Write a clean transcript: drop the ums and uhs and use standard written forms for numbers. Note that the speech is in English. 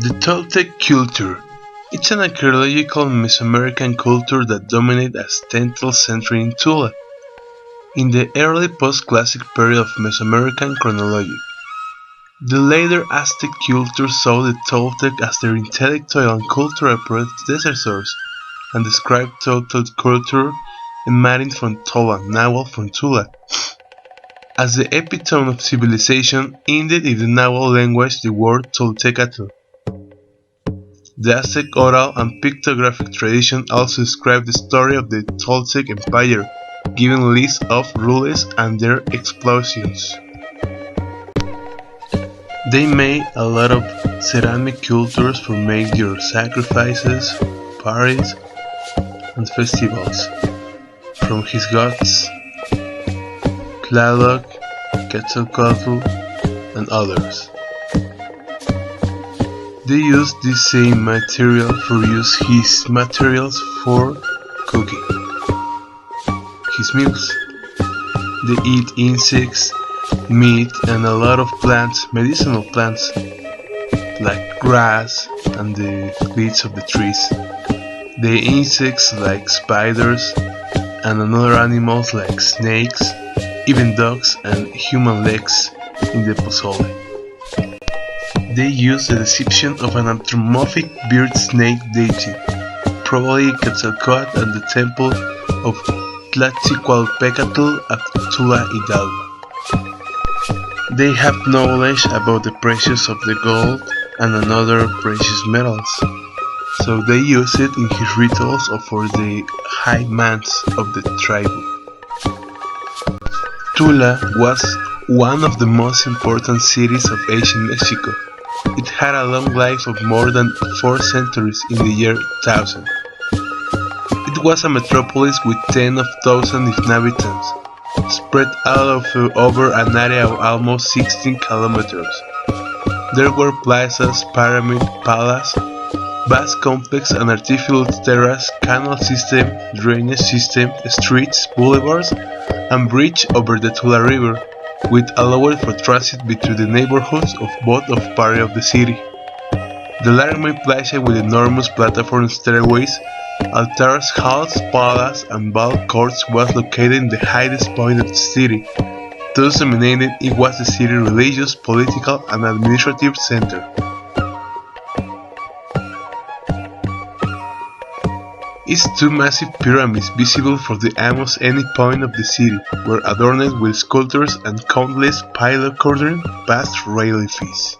The Toltec culture. It's an archaeological Mesoamerican culture that dominated a 10th century in Tula, in the early post-classic period of Mesoamerican chronology. The later Aztec culture saw the Toltec as their intellectual and cultural predecessors, and described Toltec culture emanating from Tola, Nahuatl from Tula, as the epitome of civilization. Indeed, in the Nahuatl language, the word Toltecatl. The Aztec oral and pictographic tradition also describe the story of the Toltec Empire, giving lists of rulers and their explosions. They made a lot of ceramic cultures for major sacrifices, parties, and festivals, from his gods, Tlaloc, Quetzalcoatl, and others. They use this same material for his materials for cooking, his meals. They eat insects, meat, and a lot of plants, medicinal plants, like grass and the leaves of the trees. They eat insects like spiders and other animals like snakes, even dogs and human legs in the pozole. They use the depiction of an anthropomorphic bearded snake deity, probably Quetzalcoatl, and the temple of Tlachiqualpecatl at Tula Hidalgo. They have knowledge about the precious of the gold and other precious metals, so they use it in his rituals or for the high mans of the tribe. Tula was one of the most important cities of ancient Mexico. It had a long life of more than 4 centuries in the year 1000. It was a metropolis with 10,000 inhabitants, spread out over an area of almost 16 kilometers. There were plazas, pyramid, palace, vast complex and artificial terrace, canal system, drainage system, streets, boulevards, and bridge over the Tula River, which allowed for transit between the neighborhoods of both of parts of the city. The large main plaza with enormous platform stairways, altars, halls, palace, and ball courts was located in the highest point of the city. Thus dominated, it was the city's religious, political, and administrative center. Its 2 massive pyramids, visible from almost any point of the city, were adorned with sculptures and countless pillar-cornered vast reliefs.